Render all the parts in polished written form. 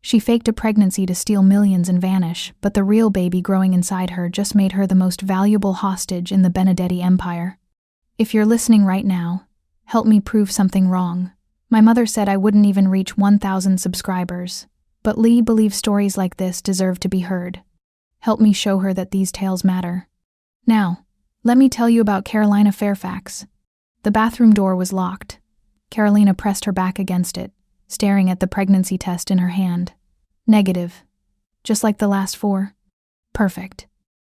She faked a pregnancy to steal millions and vanish, but the real baby growing inside her just made her the most valuable hostage in the Benedetti empire. If you're listening right now, help me prove something wrong. My mother said I wouldn't even reach 1,000 subscribers, but Lee believes stories like this deserve to be heard. Help me show her that these tales matter. Now, let me tell you about Carolina Fairfax. The bathroom door was locked. Carolina pressed her back against it, staring at the pregnancy test in her hand. Negative. Just like the last 4. Perfect.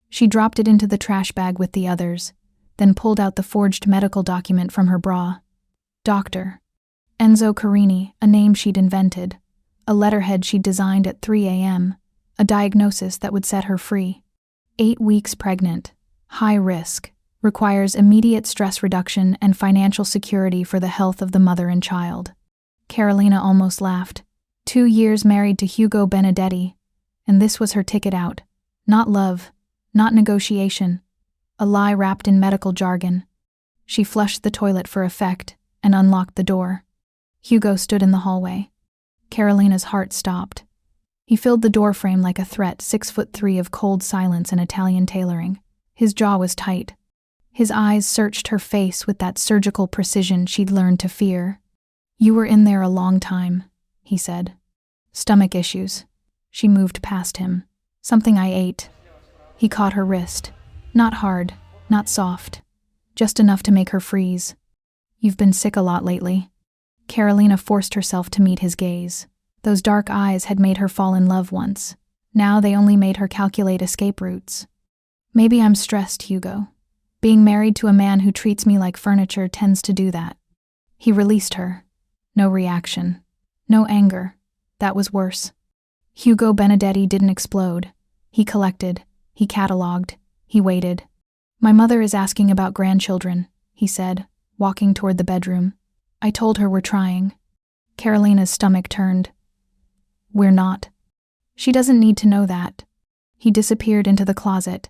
She dropped it into the trash bag with the others, then pulled out the forged medical document from her bra. Dr. Enzo Carini, a name she'd invented. A letterhead she'd designed at 3 a.m. A diagnosis that would set her free. 8 weeks pregnant. High risk. Requires immediate stress reduction and financial security for the health of the mother and child. Carolina almost laughed. 2 years married to Hugo Benedetti, and this was her ticket out. Not love, not negotiation. A lie wrapped in medical jargon. She flushed the toilet for effect and unlocked the door. Hugo stood in the hallway. Carolina's heart stopped. He filled the doorframe like a threat, 6'3" of cold silence and Italian tailoring. His jaw was tight. His eyes searched her face with that surgical precision she'd learned to fear. "You were in there a long time," he said. "Stomach issues." She moved past him. "Something I ate." He caught her wrist. Not hard, not soft. Just enough to make her freeze. "You've been sick a lot lately." Carolina forced herself to meet his gaze. Those dark eyes had made her fall in love once. Now they only made her calculate escape routes. "Maybe I'm stressed, Hugo. Being married to a man who treats me like furniture tends to do that." He released her. No reaction. No anger. That was worse. Hugo Benedetti didn't explode. He collected. He catalogued. He waited. "My mother is asking about grandchildren," he said, walking toward the bedroom. "I told her we're trying." Carolina's stomach turned. "We're not." "She doesn't need to know that." He disappeared into the closet,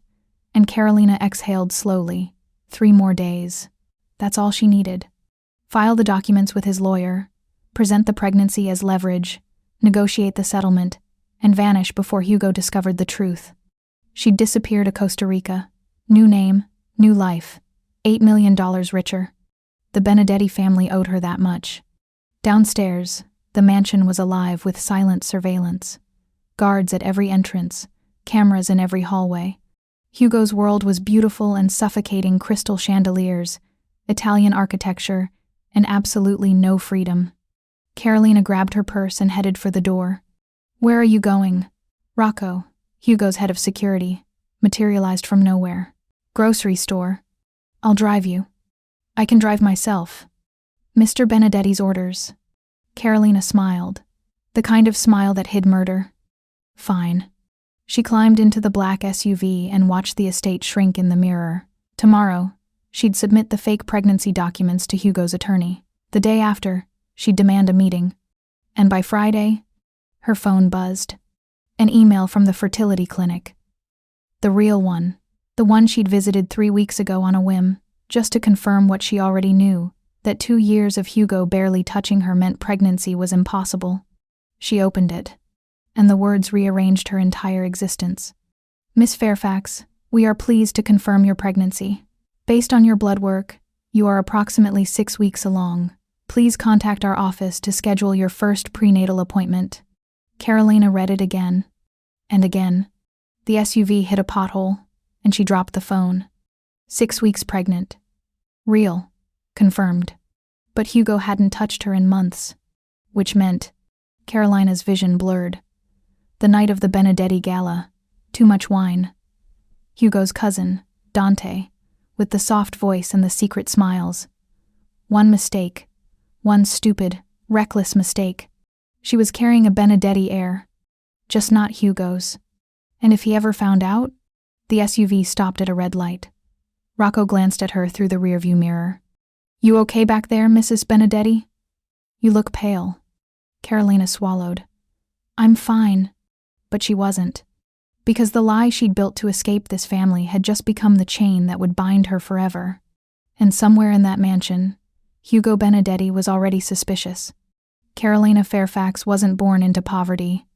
and Carolina exhaled slowly. 3 more days. That's all she needed. File the documents with his lawyer, present the pregnancy as leverage, negotiate the settlement, and vanish before Hugo discovered the truth. She'd disappear to Costa Rica. New name, new life. $8 million richer. The Benedetti family owed her that much. Downstairs, the mansion was alive with silent surveillance. Guards at every entrance, cameras in every hallway. Hugo's world was beautiful and suffocating crystal chandeliers, Italian architecture, and absolutely no freedom. Carolina grabbed her purse and headed for the door. "Where are you going?" "Rocco," Hugo's head of security, materialized from nowhere. "Grocery store." "I'll drive you." "I can drive myself." "Mr. Benedetti's orders." Carolina smiled, the kind of smile that hid murder. "Fine." She climbed into the black SUV and watched the estate shrink in the mirror. Tomorrow, she'd submit the fake pregnancy documents to Hugo's attorney. The day after, she'd demand a meeting. And by Friday, her phone buzzed. An email from the fertility clinic. The real one. The one she'd visited 3 weeks ago on a whim, just to confirm what she already knew, that 2 years of Hugo barely touching her meant pregnancy was impossible. She opened it, and the words rearranged her entire existence. "Miss Fairfax, we are pleased to confirm your pregnancy. Based on your blood work, you are approximately 6 weeks along. Please contact our office to schedule your first prenatal appointment." Carolina read it again, and again. The SUV hit a pothole, and she dropped the phone. 6 weeks pregnant. Real. Confirmed. But Hugo hadn't touched her in months, which meant Carolina's vision blurred. The night of the Benedetti gala. Too much wine. Hugo's cousin, Dante, with the soft voice and the secret smiles. One mistake. One stupid, reckless mistake. She was carrying a Benedetti heir, just not Hugo's. And if he ever found out? The SUV stopped at a red light. Rocco glanced at her through the rearview mirror. "You okay back there, Mrs. Benedetti? You look pale." Carolina swallowed. "I'm fine." But she wasn't. Because the lie she'd built to escape this family had just become the chain that would bind her forever. And somewhere in that mansion, Hugo Benedetti was already suspicious. Carolina Fairfax wasn't born into poverty.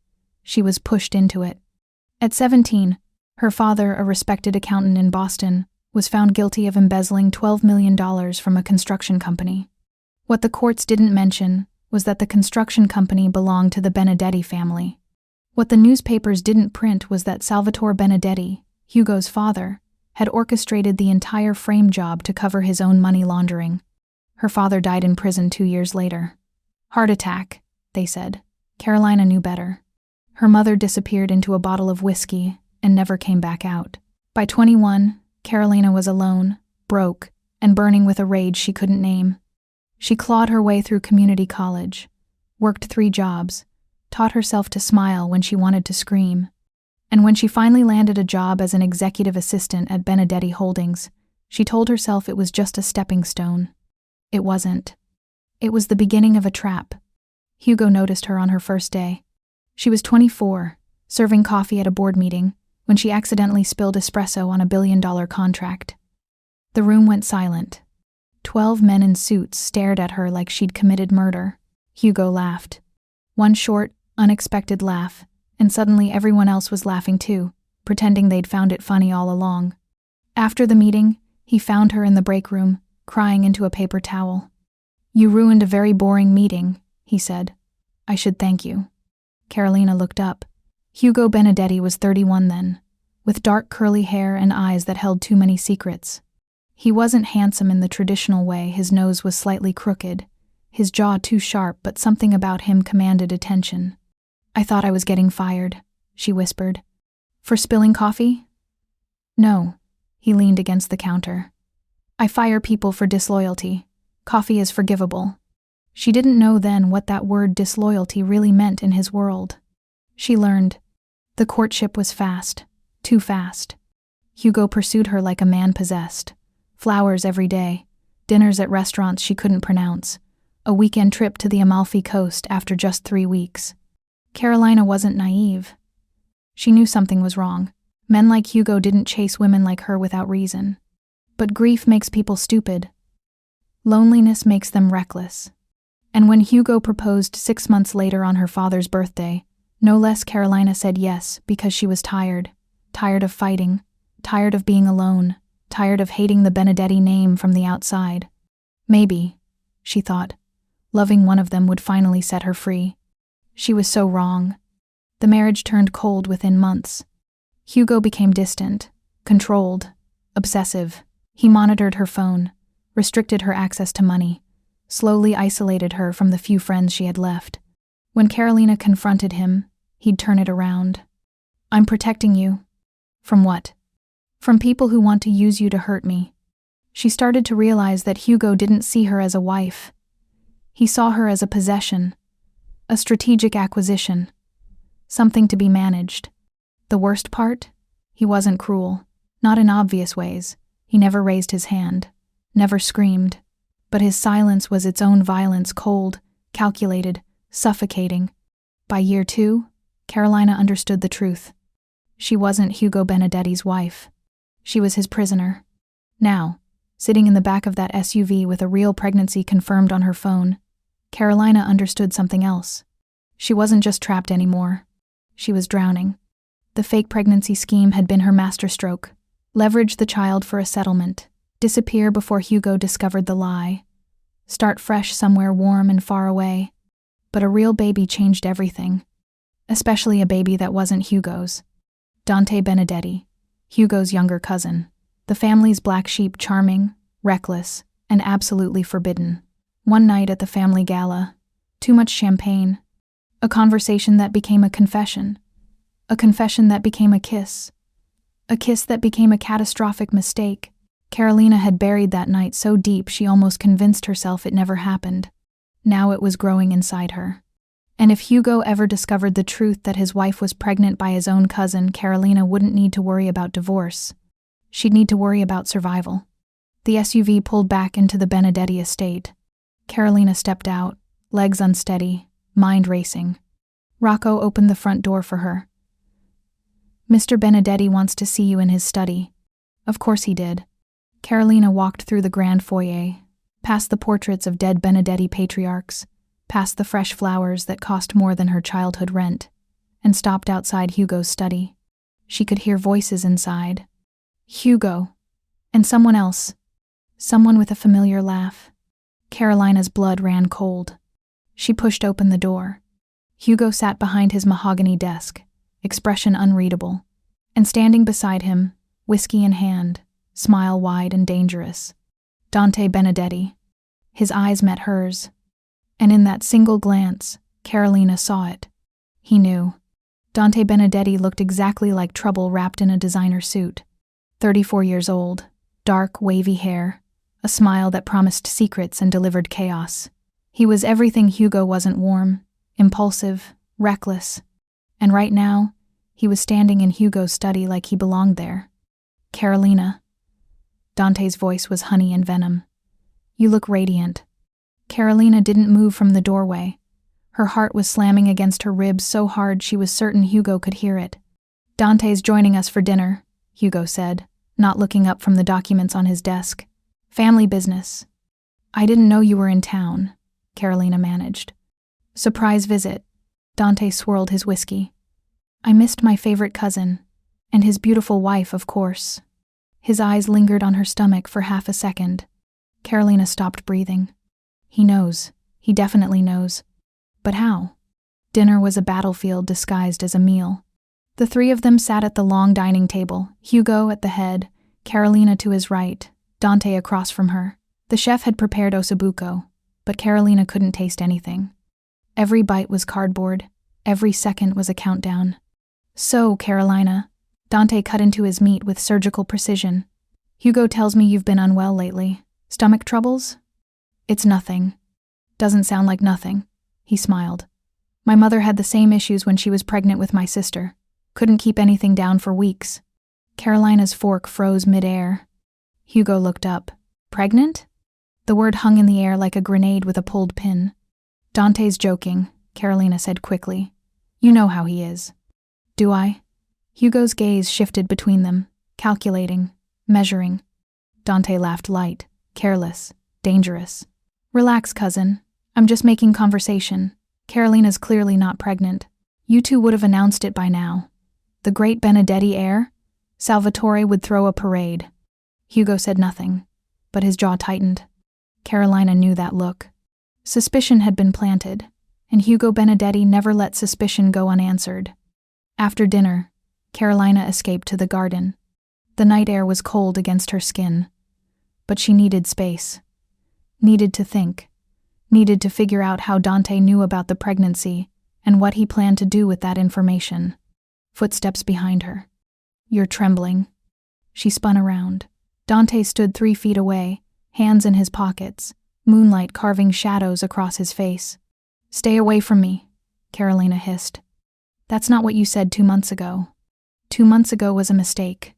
She was pushed into it. At 17, her father, a respected accountant in Boston, was found guilty of embezzling $12 million from a construction company. What the courts didn't mention was that the construction company belonged to the Benedetti family. What the newspapers didn't print was that Salvatore Benedetti, Hugo's father, had orchestrated the entire frame job to cover his own money laundering. Her father died in prison 2 years later. Heart attack, they said. Carolina knew better. Her mother disappeared into a bottle of whiskey and never came back out. By 21, Carolina was alone, broke, and burning with a rage she couldn't name. She clawed her way through community college, worked 3 jobs, taught herself to smile when she wanted to scream, and when she finally landed a job as an executive assistant at Benedetti Holdings, she told herself it was just a stepping stone. It wasn't. It was the beginning of a trap. Hugo noticed her on her first day. She was 24, serving coffee at a board meeting, when she accidentally spilled espresso on a $1 billion contract. The room went silent. 12 men in suits stared at her like she'd committed murder. Hugo laughed. One short, unexpected laugh, and suddenly everyone else was laughing too, pretending they'd found it funny all along. After the meeting, he found her in the break room, crying into a paper towel. "You ruined a very boring meeting," he said. "I should thank you." Carolina looked up. Hugo Benedetti was 31 then, with dark curly hair and eyes that held too many secrets. He wasn't handsome in the traditional way. His nose was slightly crooked, his jaw too sharp, but something about him commanded attention. "I thought I was getting fired," she whispered. "For spilling coffee?" "No." He leaned against the counter. "I fire people for disloyalty. Coffee is forgivable." She didn't know then what that word disloyalty really meant in his world. She learned. The courtship was fast, too fast. Hugo pursued her like a man possessed. Flowers every day, dinners at restaurants she couldn't pronounce, a weekend trip to the Amalfi Coast after just 3 weeks. Carolina wasn't naive. She knew something was wrong. Men like Hugo didn't chase women like her without reason. But grief makes people stupid. Loneliness makes them reckless. And when Hugo proposed 6 months later on her father's birthday, no less, Carolina said yes because she was tired. Tired of fighting. Tired of being alone. Tired of hating the Benedetti name from the outside. Maybe, she thought, loving one of them would finally set her free. She was so wrong. The marriage turned cold within months. Hugo became distant, controlled, obsessive. He monitored her phone, restricted her access to money, slowly isolated her from the few friends she had left. When Carolina confronted him, he'd turn it around. "I'm protecting you." From what? From people who want to use you to hurt me. She started to realize that Hugo didn't see her as a wife. He saw her as a possession, a strategic acquisition, something to be managed. The worst part? He wasn't cruel, not in obvious ways. He never raised his hand, never screamed. But his silence was its own violence, cold, calculated, suffocating. By year 2, Carolina understood the truth. She wasn't Hugo Benedetti's wife. She was his prisoner. Now, sitting in the back of that SUV with a real pregnancy confirmed on her phone, Carolina understood something else. She wasn't just trapped anymore. She was drowning. The fake pregnancy scheme had been her masterstroke. Leverage the child for a settlement. Disappear before Hugo discovered the lie. Start fresh somewhere warm and far away. But a real baby changed everything. Especially a baby that wasn't Hugo's. Dante Benedetti, Hugo's younger cousin. The family's black sheep, charming, reckless, and absolutely forbidden. One night at the family gala, too much champagne. A conversation that became a confession. A confession that became a kiss. A kiss that became a catastrophic mistake. Carolina had buried that night so deep she almost convinced herself it never happened. Now it was growing inside her. And if Hugo ever discovered the truth that his wife was pregnant by his own cousin, Carolina wouldn't need to worry about divorce. She'd need to worry about survival. The SUV pulled back into the Benedetti estate. Carolina stepped out, legs unsteady, mind racing. Rocco opened the front door for her. "Mr. Benedetti wants to see you in his study." Of course he did. Carolina walked through the grand foyer, past the portraits of dead Benedetti patriarchs, past the fresh flowers that cost more than her childhood rent, and stopped outside Hugo's study. She could hear voices inside. Hugo. And someone else. Someone with a familiar laugh. Carolina's blood ran cold. She pushed open the door. Hugo sat behind his mahogany desk, expression unreadable, and standing beside him, whiskey in hand, smile wide and dangerous. Dante Benedetti. His eyes met hers, and in that single glance, Carolina saw it. He knew. Dante Benedetti looked exactly like trouble wrapped in a designer suit. 34 years old, dark, wavy hair, a smile that promised secrets and delivered chaos. He was everything Hugo wasn't: warm, impulsive, reckless. And right now, he was standing in Hugo's study like he belonged there. Carolina. Dante's voice was honey and venom. You look radiant. Carolina didn't move from the doorway. Her heart was slamming against her ribs so hard she was certain Hugo could hear it. Dante's joining us for dinner, Hugo said, not looking up from the documents on his desk. Family business. I didn't know you were in town, Carolina managed. Surprise visit. Dante swirled his whiskey. I missed my favorite cousin, and his beautiful wife, of course. His eyes lingered on her stomach for half a second. Carolina stopped breathing. He knows. He definitely knows. But how? Dinner was a battlefield disguised as a meal. The three of them sat at the long dining table, Hugo at the head, Carolina to his right, Dante across from her. The chef had prepared ossobuco, but Carolina couldn't taste anything. Every bite was cardboard. Every second was a countdown. So, Carolina, Dante cut into his meat with surgical precision. Hugo tells me you've been unwell lately. Stomach troubles? It's nothing. Doesn't sound like nothing. He smiled. My mother had the same issues when she was pregnant with my sister. Couldn't keep anything down for weeks. Carolina's fork froze midair. Hugo looked up. Pregnant? The word hung in the air like a grenade with a pulled pin. Dante's joking, Carolina said quickly. You know how he is. Do I? Hugo's gaze shifted between them, calculating, measuring. Dante laughed light, careless, dangerous. Relax, cousin. I'm just making conversation. Carolina's clearly not pregnant. You two would have announced it by now. The great Benedetti heir? Salvatore would throw a parade. Hugo said nothing, but his jaw tightened. Carolina knew that look. Suspicion had been planted, and Hugo Benedetti never let suspicion go unanswered. After dinner, Carolina escaped to the garden. The night air was cold against her skin, but she needed space. Needed to think. Needed to figure out how Dante knew about the pregnancy and what he planned to do with that information. Footsteps behind her. You're trembling. She spun around. Dante stood 3 feet away, hands in his pockets, moonlight carving shadows across his face. Stay away from me, Carolina hissed. That's not what you said 2 months ago. 2 months ago was a mistake.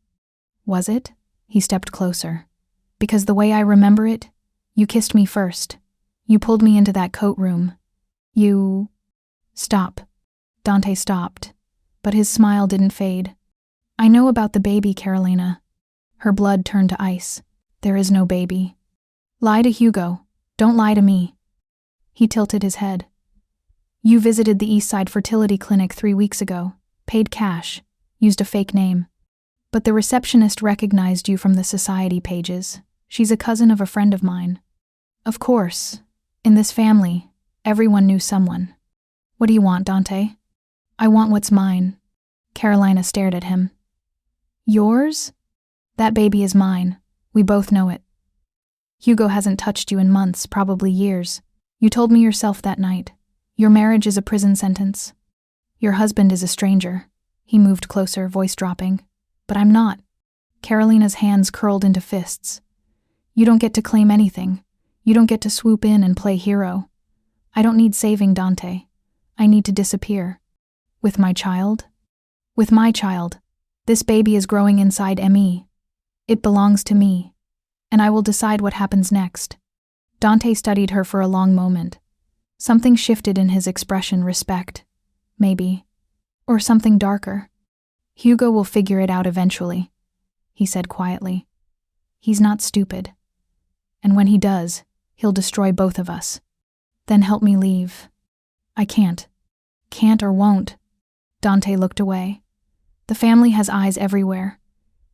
Was it? He stepped closer. Because the way I remember it, you kissed me first. You pulled me into that coat room. You... Stop. Dante stopped, but his smile didn't fade. I know about the baby, Carolina. Her blood turned to ice. There is no baby. Lie to Hugo. Don't lie to me. He tilted his head. You visited the East Side Fertility Clinic 3 weeks ago, paid cash, used a fake name. But the receptionist recognized you from the society pages. She's a cousin of a friend of mine. Of course, in this family, everyone knew someone. What do you want, Dante? I want what's mine. Carolina stared at him. Yours? That baby is mine. We both know it. Hugo hasn't touched you in months, probably years. You told me yourself that night. Your marriage is a prison sentence. Your husband is a stranger. He moved closer, voice dropping. But I'm not. Carolina's hands curled into fists. You don't get to claim anything. You don't get to swoop in and play hero. I don't need saving, Dante. I need to disappear. With my child? With my child. This baby is growing inside me. It belongs to me. And I will decide what happens next. Dante studied her for a long moment. Something shifted in his expression, respect. Maybe. Or something darker. Hugo will figure it out eventually, he said quietly. He's not stupid. And when he does, he'll destroy both of us. Then help me leave. I can't. Can't or won't. Dante looked away. The family has eyes everywhere.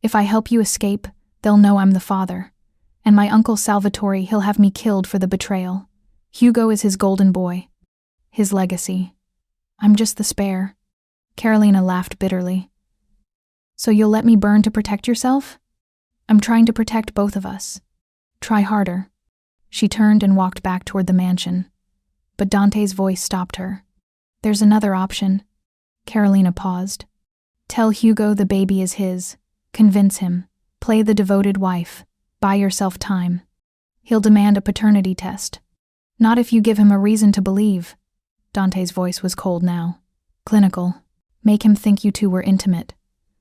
If I help you escape, they'll know I'm the father. And my uncle Salvatore, he'll have me killed for the betrayal. Hugo is his golden boy. His legacy. I'm just the spare. Carolina laughed bitterly. So you'll let me burn to protect yourself? I'm trying to protect both of us. Try harder. She turned and walked back toward the mansion. But Dante's voice stopped her. There's another option. Carolina paused. Tell Hugo the baby is his. Convince him. Play the devoted wife. Buy yourself time. He'll demand a paternity test. Not if you give him a reason to believe. Dante's voice was cold now. Clinical. Make him think you two were intimate.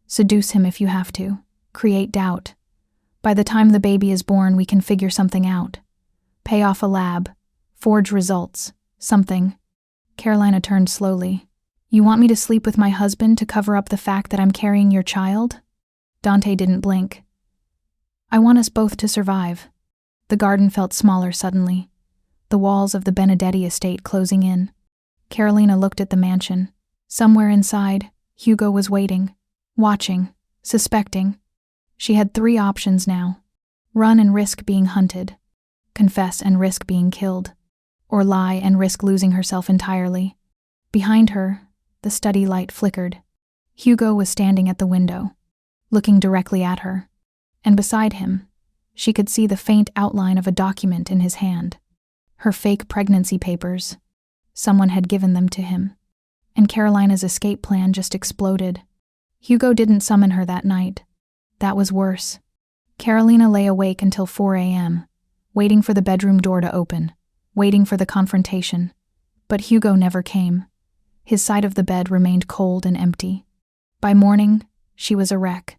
Seduce him if you have to. Create doubt. By the time the baby is born, we can figure something out. Pay off a lab. Forge results. Something. Carolina turned slowly. You want me to sleep with my husband to cover up the fact that I'm carrying your child? Dante didn't blink. I want us both to survive. The garden felt smaller suddenly. The walls of the Benedetti estate closing in. Carolina looked at the mansion. Somewhere inside, Hugo was waiting, watching, suspecting. She had 3 options now. Run and risk being hunted. Confess and risk being killed. Or lie and risk losing herself entirely. Behind her, the study light flickered. Hugo was standing at the window, looking directly at her. And beside him, she could see the faint outline of a document in his hand. Her fake pregnancy papers. Someone had given them to him. And Carolina's escape plan just exploded. Hugo didn't summon her that night. That was worse. Carolina lay awake until 4 a.m., waiting for the bedroom door to open, waiting for the confrontation. But Hugo never came. His side of the bed remained cold and empty. By morning, she was a wreck.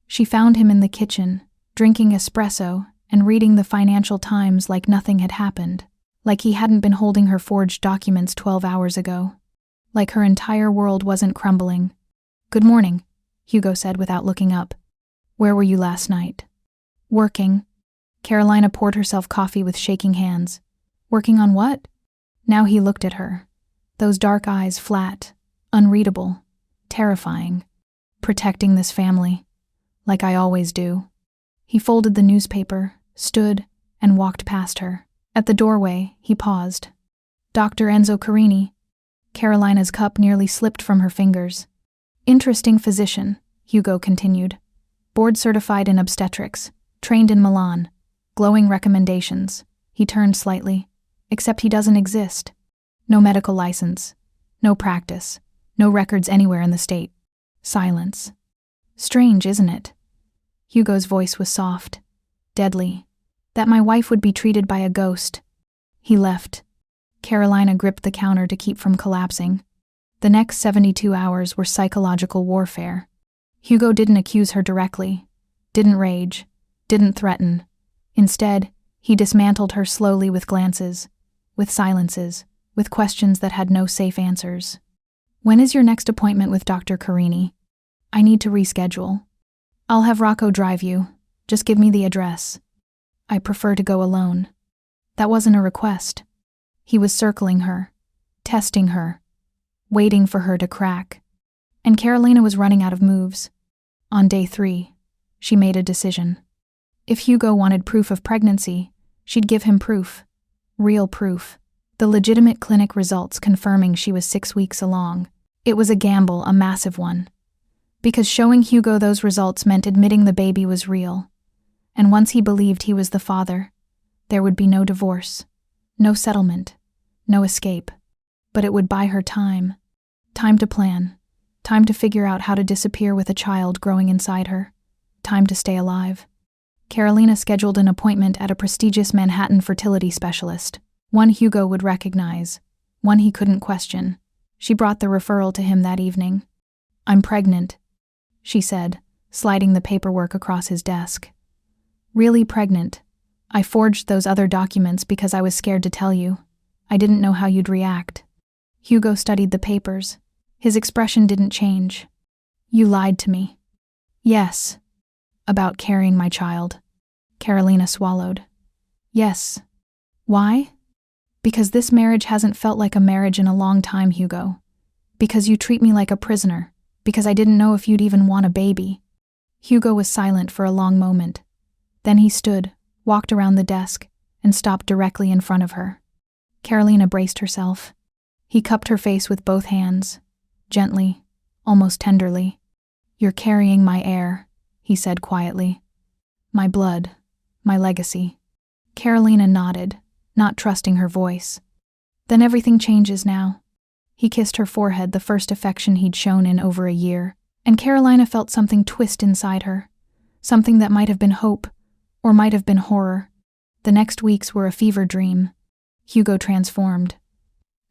She found him in the kitchen, drinking espresso and reading the Financial Times like nothing had happened, like he hadn't been holding her forged documents 12 hours ago, like her entire world wasn't crumbling. Good morning, Hugo said without looking up. Where were you last night? Working. Carolina poured herself coffee with shaking hands. Working on what? Now he looked at her. Those dark eyes flat, unreadable, terrifying. Protecting this family. Like I always do. He folded the newspaper, stood, and walked past her. At the doorway, he paused. Dr. Enzo Carini. Carolina's cup nearly slipped from her fingers. Interesting physician, Hugo continued. Board-certified in obstetrics, trained in Milan. Glowing recommendations. He turned slightly. Except he doesn't exist. No medical license. No practice. No records anywhere in the state. Silence. Strange, isn't it? Hugo's voice was soft. Deadly. That my wife would be treated by a ghost. He left. Carolina gripped the counter to keep from collapsing. The next 72 hours were psychological warfare. Hugo didn't accuse her directly. Didn't rage. Didn't threaten. Instead, he dismantled her slowly with glances, with silences, with questions that had no safe answers. When is your next appointment with Dr. Carini? I need to reschedule. I'll have Rocco drive you. Just give me the address. I prefer to go alone. That wasn't a request. He was circling her, testing her, waiting for her to crack. And Carolina was running out of moves. On day 3, she made a decision. If Hugo wanted proof of pregnancy, she'd give him proof. Real proof. The legitimate clinic results confirming she was 6 weeks along. It was a gamble, a massive one. Because showing Hugo those results meant admitting the baby was real. And once he believed he was the father, there would be no divorce, no settlement, no escape. But it would buy her time. Time to plan. Time to figure out how to disappear with a child growing inside her. Time to stay alive. Carolina scheduled an appointment at a prestigious Manhattan fertility specialist. One Hugo would recognize. One he couldn't question. She brought the referral to him that evening. I'm pregnant, she said, sliding the paperwork across his desk. Really pregnant. I forged those other documents because I was scared to tell you. I didn't know how you'd react. Hugo studied the papers. His expression didn't change. You lied to me. Yes. About carrying my child. Carolina swallowed. Yes. Why? Because this marriage hasn't felt like a marriage in a long time, Hugo. Because you treat me like a prisoner. Because I didn't know if you'd even want a baby." Hugo was silent for a long moment. Then he stood, walked around the desk, and stopped directly in front of her. Carolina braced herself. He cupped her face with both hands, gently, almost tenderly. "You're carrying my heir," he said quietly. "My blood, my legacy." Carolina nodded, not trusting her voice. "Then everything changes now." He kissed her forehead, the first affection he'd shown in over a year, and Carolina felt something twist inside her, something that might have been hope, or might have been horror. The next weeks were a fever dream. Hugo transformed.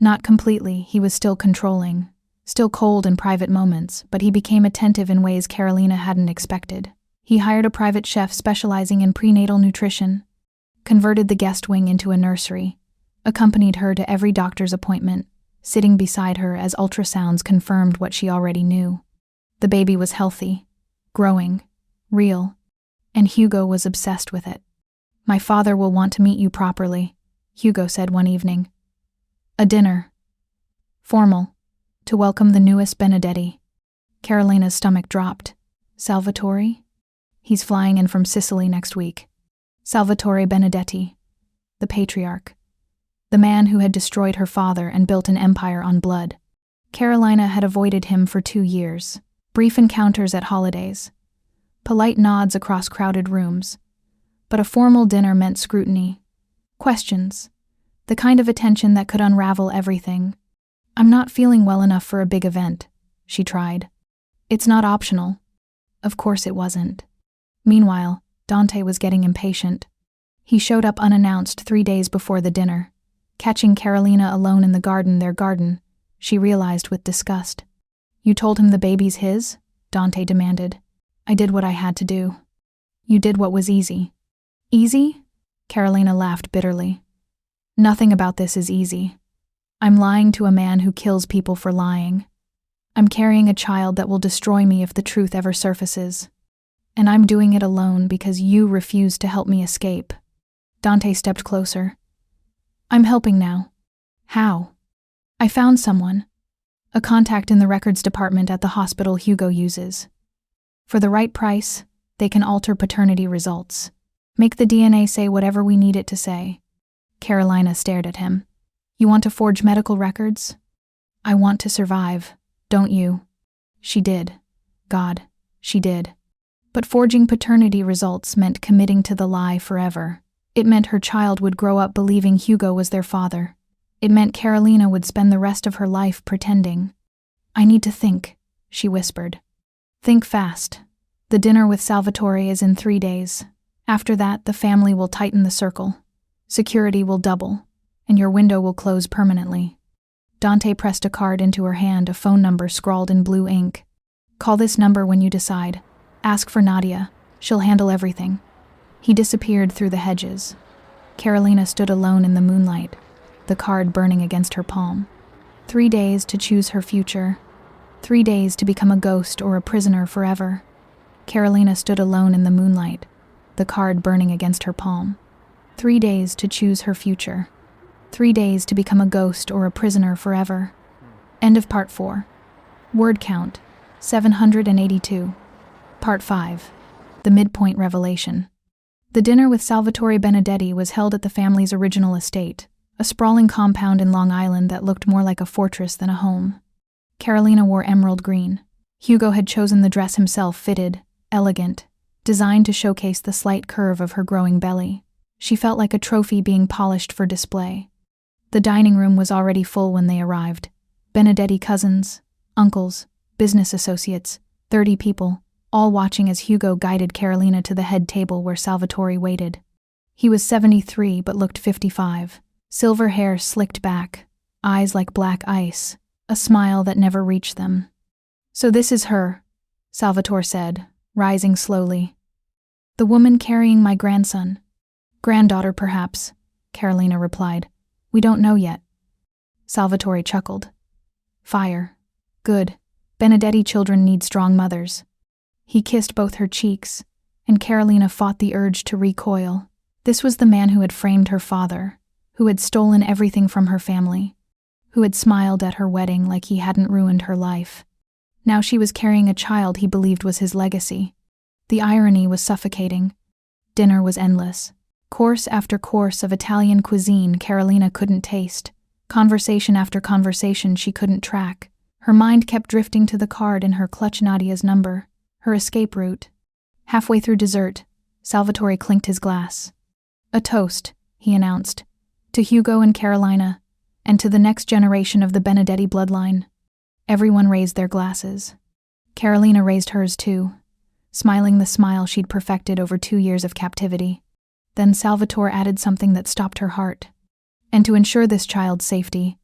Not completely, he was still controlling, still cold in private moments, but he became attentive in ways Carolina hadn't expected. He hired a private chef specializing in prenatal nutrition, converted the guest wing into a nursery, accompanied her to every doctor's appointment, sitting beside her as ultrasounds confirmed what she already knew. The baby was healthy, growing, real, and Hugo was obsessed with it. "My father will want to meet you properly," Hugo said one evening. "A dinner. Formal. To welcome the newest Benedetti." Carolina's stomach dropped. "Salvatore? He's flying in from Sicily next week." Salvatore Benedetti, the patriarch. The man who had destroyed her father and built an empire on blood. Carolina had avoided him for 2 years. Brief encounters at holidays. Polite nods across crowded rooms. But a formal dinner meant scrutiny. Questions. The kind of attention that could unravel everything. "I'm not feeling well enough for a big event," she tried. "It's not optional." Of course it wasn't. Meanwhile, Dante was getting impatient. He showed up unannounced 3 days before the dinner. Catching Carolina alone in their garden, she realized with disgust. "You told him the baby's his?" Dante demanded. "I did what I had to do." "You did what was easy." "Easy?" Carolina laughed bitterly. "Nothing about this is easy. I'm lying to a man who kills people for lying. I'm carrying a child that will destroy me if the truth ever surfaces. And I'm doing it alone because you refused to help me escape." Dante stepped closer. "I'm helping now." "How?" "I found someone. A contact in the records department at the hospital Hugo uses. For the right price, they can alter paternity results. Make the DNA say whatever we need it to say." Carolina stared at him. "You want to forge medical records?" "I want to survive, don't you?" She did. God, she did. But forging paternity results meant committing to the lie forever. It meant her child would grow up believing Hugo was their father. It meant Carolina would spend the rest of her life pretending. "I need to think," she whispered. "Think fast. The dinner with Salvatore is in 3 days. After that, the family will tighten the circle. Security will double, and your window will close permanently." Dante pressed a card into her hand, a phone number scrawled in blue ink. "Call this number when you decide. Ask for Nadia. She'll handle everything." He disappeared through the hedges. Carolina stood alone in the moonlight, the card burning against her palm. 3 days to choose her future. 3 days to become a ghost or a prisoner forever. Carolina stood alone in the moonlight, the card burning against her palm. 3 days to choose her future. 3 days to become a ghost or a prisoner forever. End of Part 4. Word count, 782. Part 5. The Midpoint Revelation. The dinner with Salvatore Benedetti was held at the family's original estate, a sprawling compound in Long Island that looked more like a fortress than a home. Carolina wore emerald green. Hugo had chosen the dress himself, fitted, elegant, designed to showcase the slight curve of her growing belly. She felt like a trophy being polished for display. The dining room was already full when they arrived. Benedetti cousins, uncles, business associates, 30 people, all watching as Hugo guided Carolina to the head table where Salvatore waited. He was 73 but looked 55. Silver hair slicked back, eyes like black ice, a smile that never reached them. "So this is her," Salvatore said, rising slowly. "The woman carrying my grandson." "Granddaughter, perhaps," Carolina replied. "We don't know yet." Salvatore chuckled. "Fire. Good. Benedetti children need strong mothers." He kissed both her cheeks, and Carolina fought the urge to recoil. This was the man who had framed her father, who had stolen everything from her family, who had smiled at her wedding like he hadn't ruined her life. Now she was carrying a child he believed was his legacy. The irony was suffocating. Dinner was endless. Course after course of Italian cuisine Carolina couldn't taste. Conversation after conversation she couldn't track. Her mind kept drifting to the card in her clutch, Nadia's number, her escape route. Halfway through dessert, Salvatore clinked his glass. "A toast," he announced, "to Hugo and Carolina, and to the next generation of the Benedetti bloodline." Everyone raised their glasses. Carolina raised hers too, smiling the smile she'd perfected over 2 years of captivity. Then Salvatore added something that stopped her heart. "And to ensure this child's safety,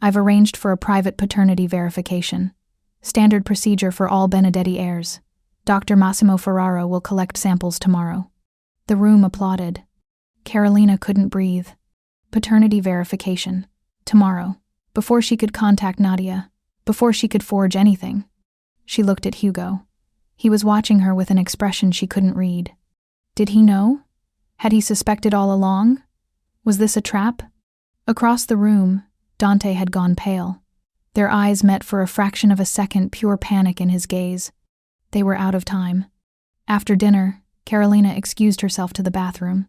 I've arranged for a private paternity verification. Standard procedure for all Benedetti heirs. Dr. Massimo Ferraro will collect samples tomorrow." The room applauded. Carolina couldn't breathe. Paternity verification. Tomorrow. Before she could contact Nadia. Before she could forge anything. She looked at Hugo. He was watching her with an expression she couldn't read. Did he know? Had he suspected all along? Was this a trap? Across the room, Dante had gone pale. Their eyes met for a fraction of a second, pure panic in his gaze. They were out of time. After dinner, Carolina excused herself to the bathroom.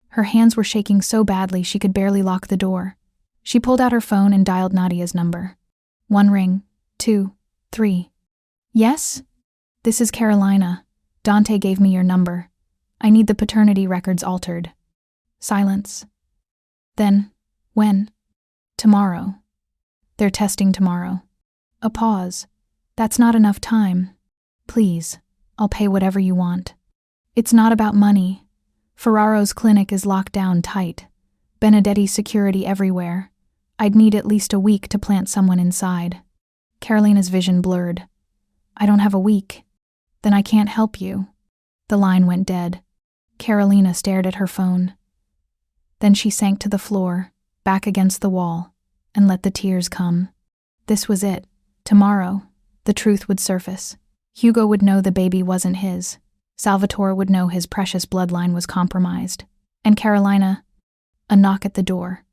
Her hands were shaking so badly she could barely lock the door. She pulled out her phone and dialed Nadia's number. 1 ring, 2, 3. "Yes? This is Carolina. Dante gave me your number. I need the paternity records altered." Silence. Then, "When?" "Tomorrow. They're testing tomorrow." A pause. "That's not enough time. Please, I'll pay whatever you want." "It's not about money. Ferraro's clinic is locked down tight. Benedetti security everywhere. I'd need at least a week to plant someone inside." Carolina's vision blurred. "I don't have a week. Then I can't help you." The line went dead. Carolina stared at her phone. Then she sank to the floor, back against the wall, and let the tears come. This was it. Tomorrow, the truth would surface. Hugo would know the baby wasn't his. Salvatore would know his precious bloodline was compromised. And Carolina... A knock at the door.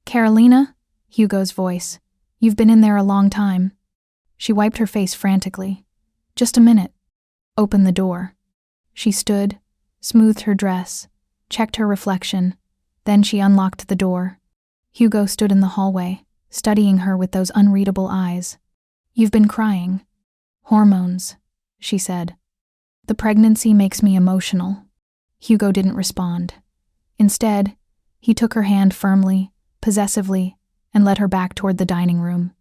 "Carolina?" Hugo's voice. "You've been in there a long time." She wiped her face frantically. "Just a minute." "Open the door." She stood, smoothed her dress, checked her reflection. Then she unlocked the door. Hugo stood in the hallway, studying her with those unreadable eyes. "You've been crying." "Hormones," she said. "The pregnancy makes me emotional." Hugo didn't respond. Instead, he took her hand firmly, possessively, and led her back toward the dining room.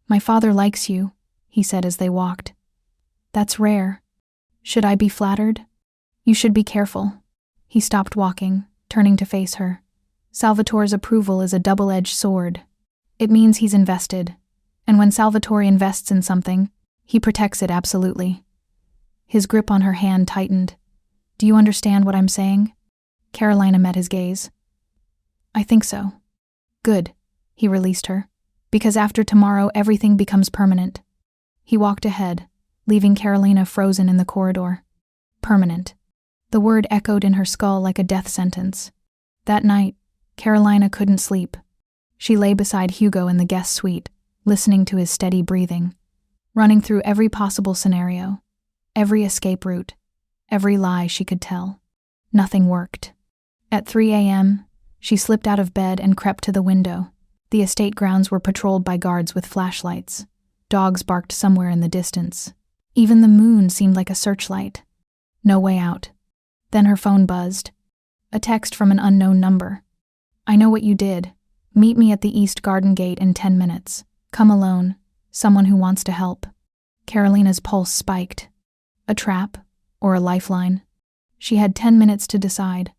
"My father likes you," he said as they walked. "That's rare. Should I be flattered?" "You should be careful." He stopped walking, turning to face her. Salvatore's approval is a double-edged sword. It means he's invested, and when Salvatore invests in something, he protects it absolutely. His grip on her hand tightened. "Do you understand what I'm saying?" Carolina met his gaze. "I think so." "Good," he released her, "because after tomorrow everything becomes permanent." He walked ahead, leaving Carolina frozen in the corridor. Permanent. The word echoed in her skull like a death sentence. That night, Carolina couldn't sleep. She lay beside Hugo in the guest suite, listening to his steady breathing, running through every possible scenario, every escape route, every lie she could tell. Nothing worked. At 3 a.m., she slipped out of bed and crept to the window. The estate grounds were patrolled by guards with flashlights. Dogs barked somewhere in the distance. Even the moon seemed like a searchlight. No way out. Then her phone buzzed. A text from an unknown number. "I know what you did. Meet me at the East Garden Gate in 10 minutes. Come alone. Someone who wants to help." Carolina's pulse spiked. A trap? Or a lifeline? She had 10 minutes to decide.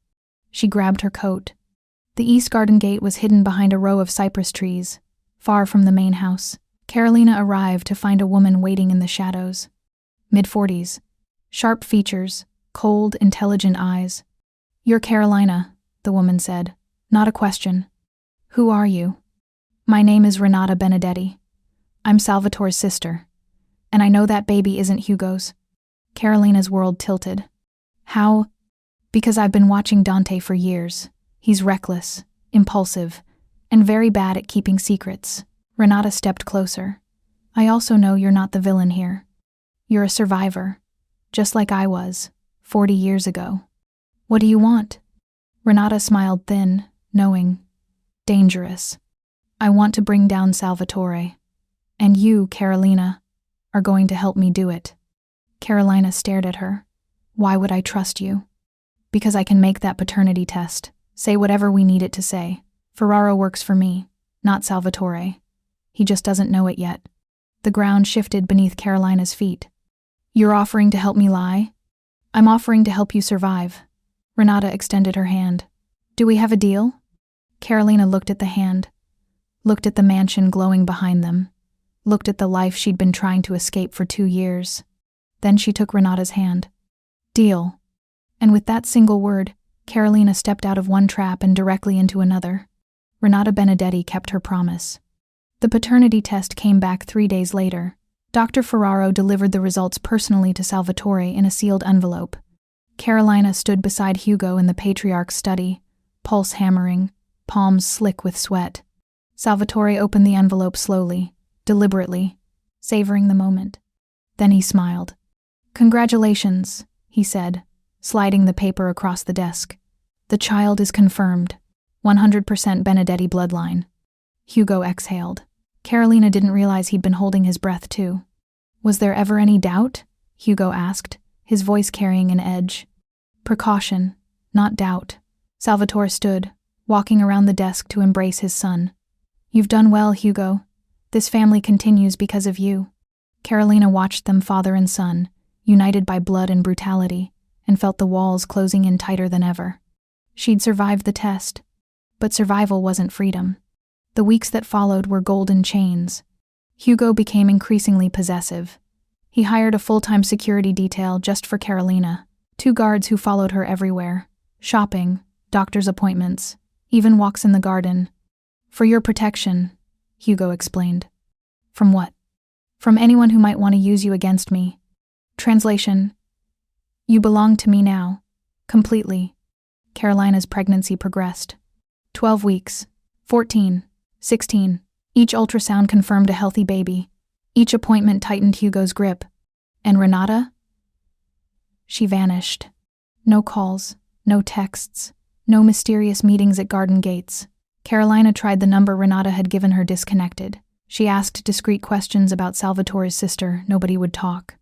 She grabbed her coat. The East Garden Gate was hidden behind a row of cypress trees, far from the main house. Carolina arrived to find a woman waiting in the shadows. Mid-40s. Sharp features, cold, intelligent eyes. "You're Carolina," the woman said. "Not a question." "Who are you?" "My name is Renata Benedetti. I'm Salvatore's sister. And I know that baby isn't Hugo's." Carolina's world tilted. "How?" "Because I've been watching Dante for years. He's reckless, impulsive, and very bad at keeping secrets. Renata stepped closer. I also know you're not the villain here. You're a survivor, just like I was, 40 years ago. What do you want? Renata smiled thin, knowing. Dangerous. I want to bring down Salvatore. And you, Carolina, are going to help me do it. Carolina stared at her. Why would I trust you? Because I can make that paternity test, say whatever we need it to say. Ferraro works for me, not Salvatore. He just doesn't know it yet. The ground shifted beneath Carolina's feet. You're offering to help me lie? I'm offering to help you survive. Renata extended her hand. Do we have a deal? Carolina looked at the hand, looked at the mansion glowing behind them, looked at the life she'd been trying to escape for 2 years. Then she took Renata's hand. Deal. And with that single word, Carolina stepped out of one trap and directly into another. Renata Benedetti kept her promise. The paternity test came back 3 days later. Dr. Ferraro delivered the results personally to Salvatore in a sealed envelope. Carolina stood beside Hugo in the patriarch's study, pulse hammering, palms slick with sweat. Salvatore opened the envelope slowly, deliberately, savoring the moment. Then he smiled. Congratulations, he said, sliding the paper across the desk. The child is confirmed. 100% Benedetti bloodline. Hugo exhaled. Carolina didn't realize he'd been holding his breath too. Was there ever any doubt? Hugo asked, his voice carrying an edge. Precaution, not doubt. Salvatore stood, walking around the desk to embrace his son. You've done well, Hugo. This family continues because of you. Carolina watched them, father and son, united by blood and brutality, and felt the walls closing in tighter than ever. She'd survived the test, but survival wasn't freedom. The weeks that followed were golden chains. Hugo became increasingly possessive. He hired a full-time security detail just for Carolina, 2 guards who followed her everywhere, shopping, doctor's appointments, even walks in the garden. For your protection, Hugo explained. From what? From anyone who might want to use you against me. Translation: You belong to me now, completely. Carolina's pregnancy progressed. 12 weeks, 14, 16. Each ultrasound confirmed a healthy baby. Each appointment tightened Hugo's grip. And Renata? She vanished. No calls, no texts, no mysterious meetings at garden gates. Carolina tried the number Renata had given her, disconnected. She asked discreet questions about Salvatore's sister. Nobody would talk.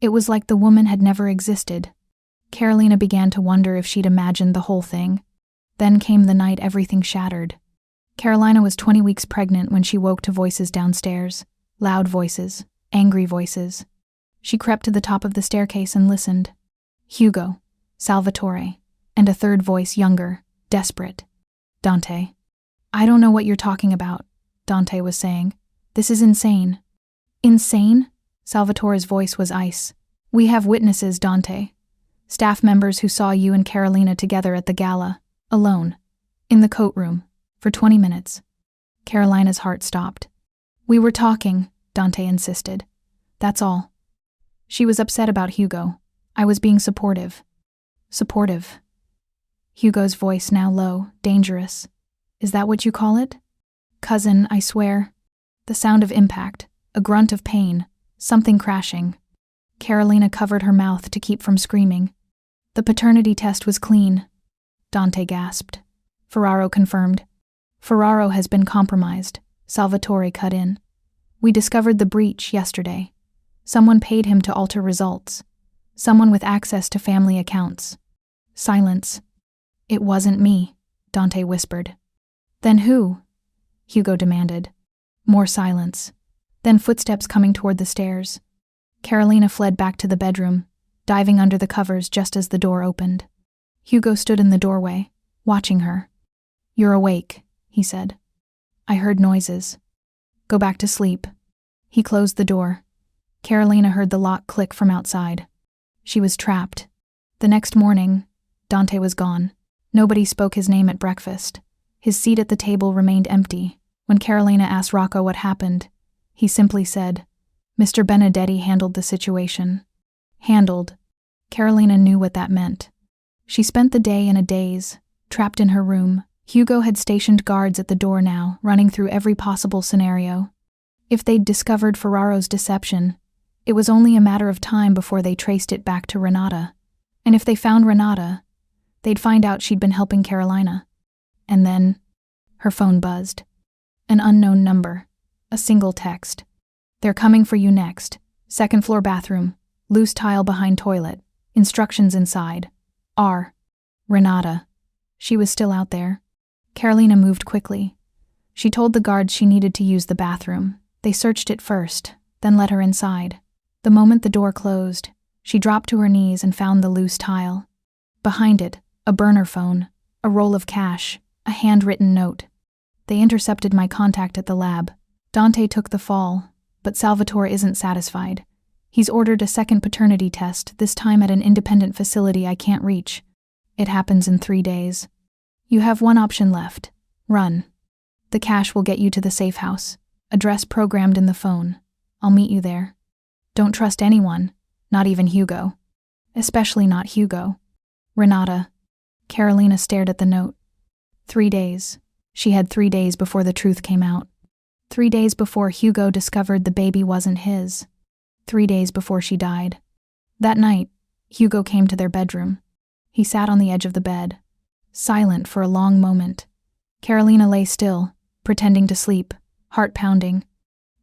It was like the woman had never existed. Carolina began to wonder if she'd imagined the whole thing. Then came the night everything shattered. Carolina was 20 weeks pregnant when she woke to voices downstairs. Loud voices, angry voices. She crept to the top of the staircase and listened. Hugo, Salvatore, and a third voice, younger, desperate. Dante. I don't know what you're talking about, Dante was saying. This is insane. Insane? Salvatore's voice was ice. We have witnesses, Dante. Staff members who saw you and Carolina together at the gala, alone, in the coat room, for 20 minutes. Carolina's heart stopped. We were talking, Dante insisted. That's all. She was upset about Hugo. I was being supportive. Supportive. Hugo's voice now low, dangerous. Is that what you call it? Cousin, I swear. The sound of impact, a grunt of pain, something crashing. Carolina covered her mouth to keep from screaming. The paternity test was clean. Dante gasped. Ferraro confirmed. Ferraro has been compromised, Salvatore cut in. We discovered the breach yesterday. Someone paid him to alter results. Someone with access to family accounts. Silence. It wasn't me, Dante whispered. Then who? Hugo demanded. More silence. Then footsteps coming toward the stairs. Carolina fled back to the bedroom, diving under the covers just as the door opened. Hugo stood in the doorway, watching her. You're awake, he said. I heard noises. Go back to sleep. He closed the door. Carolina heard the lock click from outside. She was trapped. The next morning, Dante was gone. Nobody spoke his name at breakfast. His seat at the table remained empty. When Carolina asked Rocco what happened, he simply said, Mr. Benedetti handled the situation. Handled. Carolina knew what that meant. She spent the day in a daze, trapped in her room. Hugo had stationed guards at the door now, running through every possible scenario. If they'd discovered Ferraro's deception, it was only a matter of time before they traced it back to Renata. And if they found Renata, they'd find out she'd been helping Carolina. And then, her phone buzzed. An unknown number. A single text. "They're coming for you next. Second floor bathroom. Loose tile behind toilet. Instructions inside. R. Renata." She was still out there. Carolina moved quickly. She told the guards she needed to use the bathroom. They searched it first, then let her inside. The moment the door closed, she dropped to her knees and found the loose tile. Behind it, a burner phone, a roll of cash, a handwritten note. "They intercepted my contact at the lab. Dante took the fall, but Salvatore isn't satisfied. He's ordered a second paternity test, this time at an independent facility I can't reach. It happens in 3 days. You have one option left. Run. The cash will get you to the safe house. Address programmed in the phone. I'll meet you there. Don't trust anyone, not even Hugo. Especially not Hugo. Renata." Carolina stared at the note. 3 days. She had 3 days before the truth came out. 3 days before Hugo discovered the baby wasn't his. 3 days before she died. That night, Hugo came to their bedroom. He sat on the edge of the bed, silent for a long moment. Carolina lay still, pretending to sleep, heart pounding.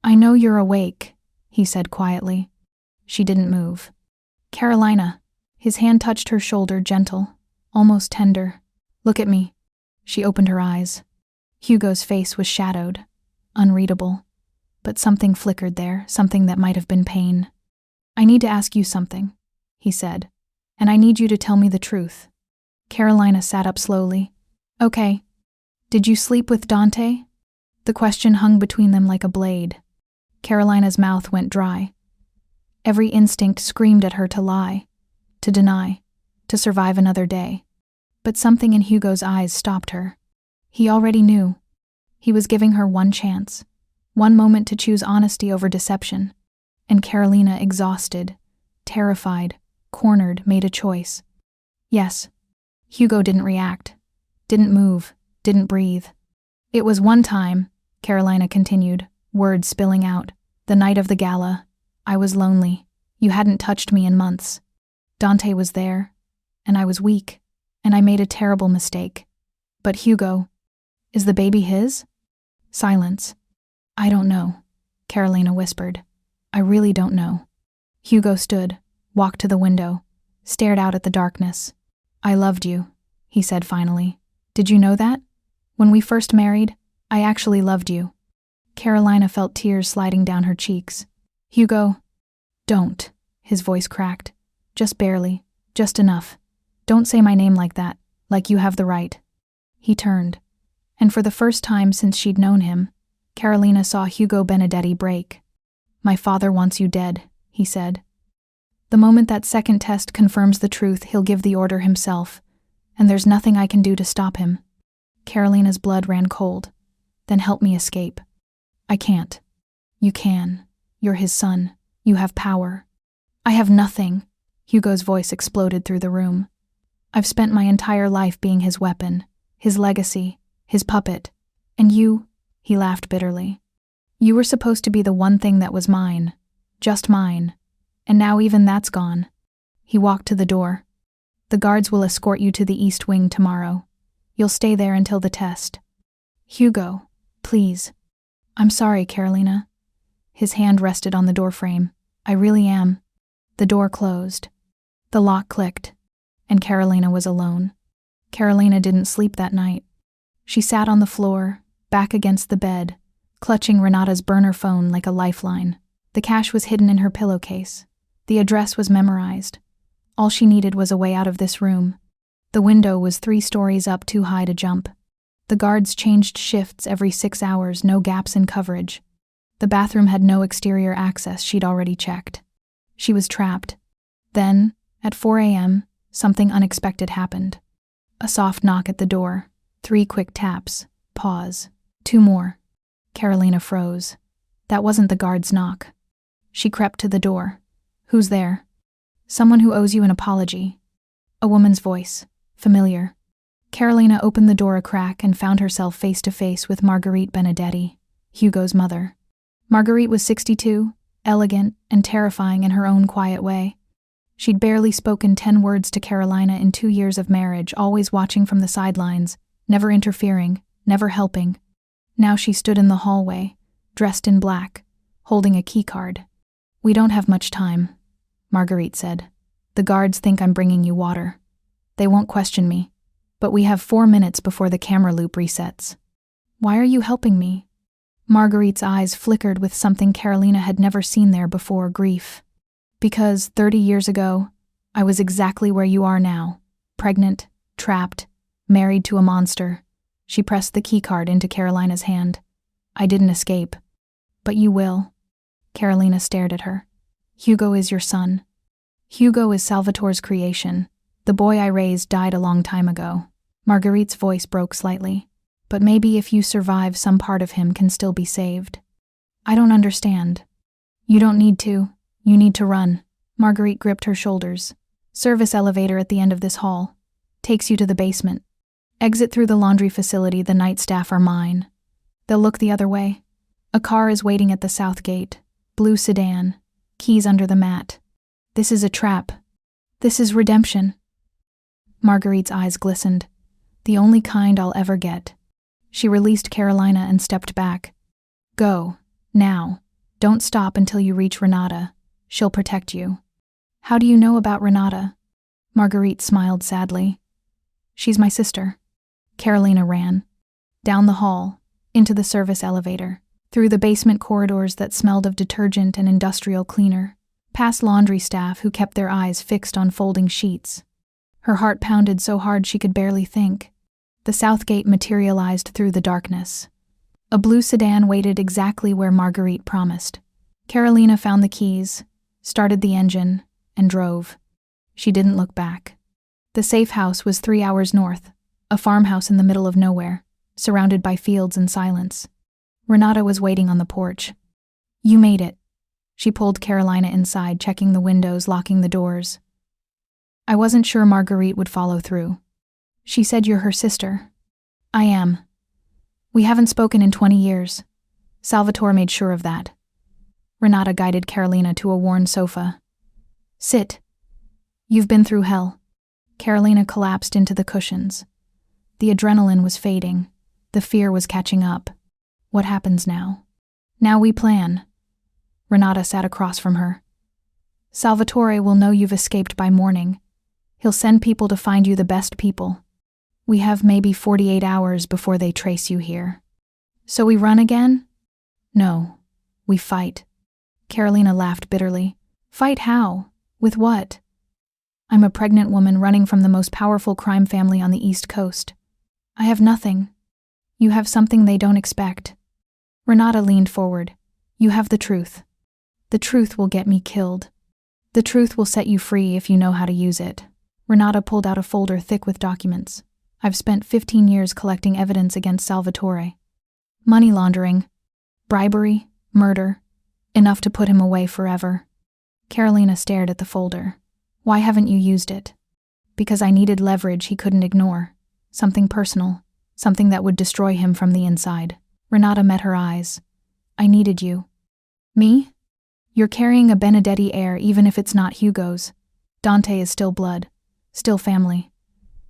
"I know you're awake," he said quietly. She didn't move. "Carolina." His hand touched her shoulder, gentle, almost tender. "Look at me." She opened her eyes. Hugo's face was shadowed, unreadable. But something flickered there, something that might have been pain. "I need to ask you something," he said. "And I need you to tell me the truth." Carolina sat up slowly. "Okay. Did you sleep with Dante?" The question hung between them like a blade. Carolina's mouth went dry. Every instinct screamed at her to lie, to deny, to survive another day. But something in Hugo's eyes stopped her. He already knew. He was giving her one chance, one moment to choose honesty over deception. And Carolina, exhausted, terrified, cornered, made a choice. "Yes." Hugo didn't react, didn't move, didn't breathe. "It was one time," Carolina continued, words spilling out. "The night of the gala. I was lonely. You hadn't touched me in months. Dante was there, and I was weak, and I made a terrible mistake. But Hugo, is the baby his?" Silence. "I don't know," Carolina whispered. "I really don't know." Hugo stood, walked to the window, stared out at the darkness. "I loved you," he said finally. "Did you know that? When we first married, I actually loved you." Carolina felt tears sliding down her cheeks. "Hugo, don't," his voice cracked. "Just barely, just enough. Don't say my name like that, like you have the right." He turned, and for the first time since she'd known him, Carolina saw Hugo Benedetti break. "My father wants you dead," he said. "The moment that second test confirms the truth, he'll give the order himself, and there's nothing I can do to stop him." Carolina's blood ran cold. "Then help me escape." "I can't." "You can. You're his son. You have power." "I have nothing." Hugo's voice exploded through the room. "I've spent my entire life being his weapon, his legacy, his puppet. And you," he laughed bitterly. "You were supposed to be the one thing that was mine. Just mine. And now even that's gone." He walked to the door. "The guards will escort you to the East Wing tomorrow. You'll stay there until the test." "Hugo, please." "I'm sorry, Carolina." His hand rested on the doorframe. "I really am." The door closed. The lock clicked, and Carolina was alone. Carolina didn't sleep that night. She sat on the floor, back against the bed, clutching Renata's burner phone like a lifeline. The cash was hidden in her pillowcase. The address was memorized. All she needed was a way out of this room. The window was 3 stories up, too high to jump. The guards changed shifts every 6 hours, no gaps in coverage. The bathroom had no exterior access, she'd already checked. She was trapped. Then, at 4 a.m., something unexpected happened. A soft knock at the door, 3 quick taps, pause, 2 more. Carolina froze. That wasn't the guard's knock. She crept to the door. "Who's there?" "Someone who owes you an apology." A woman's voice, familiar. Carolina opened the door a crack and found herself face to face with Marguerite Benedetti, Hugo's mother. Marguerite was 62, elegant and terrifying in her own quiet way. She'd barely spoken 10 words to Carolina in 2 years of marriage, always watching from the sidelines, never interfering, never helping. Now she stood in the hallway, dressed in black, holding a keycard. "We don't have much time," Marguerite said. "The guards think I'm bringing you water. They won't question me, but we have 4 minutes before the camera loop resets." "Why are you helping me?" Marguerite's eyes flickered with something Carolina had never seen there before: grief. "Because 30 years ago, I was exactly where you are now, pregnant, trapped, married to a monster." She pressed the keycard into Carolina's hand. "I didn't escape. But you will." Carolina stared at her. "Hugo is your son." "Hugo is Salvatore's creation. The boy I raised died a long time ago." Marguerite's voice broke slightly. "But maybe if you survive, some part of him can still be saved." "I don't understand." "You don't need to. You need to run." Marguerite gripped her shoulders. "Service elevator at the end of this hall. Takes you to the basement. Exit through the laundry facility. The night staff are mine. They'll look the other way. A car is waiting at the south gate. Blue sedan. Keys under the mat. This is a trap. This is redemption." Marguerite's eyes glistened. "The only kind I'll ever get." She released Carolina and stepped back. "Go. Now. Don't stop until you reach Renata. She'll protect you." "How do you know about Renata?" Marguerite smiled sadly. "She's my sister." Carolina ran. Down the hall, into the service elevator, through the basement corridors that smelled of detergent and industrial cleaner, past laundry staff who kept their eyes fixed on folding sheets. Her heart pounded so hard she could barely think. The south gate materialized through the darkness. A blue sedan waited exactly where Marguerite promised. Carolina found the keys, started the engine, and drove. She didn't look back. The safe house was 3 hours north, a farmhouse in the middle of nowhere, surrounded by fields and silence. Renata was waiting on the porch. "You made it." She pulled Carolina inside, checking the windows, locking the doors. "I wasn't sure Marguerite would follow through. She said you're her sister." "I am. We haven't spoken in 20 years. Salvatore made sure of that." Renata guided Carolina to a worn sofa. "Sit. You've been through hell." Carolina collapsed into the cushions. The adrenaline was fading. The fear was catching up. "What happens now?" "Now we plan." Renata sat across from her. "Salvatore will know you've escaped by morning. He'll send people to find you, the best people. We have maybe 48 hours before they trace you here." "So we run again?" "No, we fight." Carolina laughed bitterly. "Fight how? With what?" "I'm a pregnant woman running from the most powerful crime family on the East Coast. I have nothing. You have something they don't expect." Renata leaned forward. "You have the truth. The truth will get me killed. The truth will set you free if you know how to use it." Renata pulled out a folder thick with documents. "I've spent 15 years collecting evidence against Salvatore. Money laundering, bribery, murder, enough to put him away forever." Carolina stared at the folder. "Why haven't you used it?" "Because I needed leverage he couldn't ignore. Something personal, something that would destroy him from the inside." Renata met her eyes. "I needed you." "Me? You're carrying a Benedetti heir even if it's not Hugo's. Dante is still blood, still family.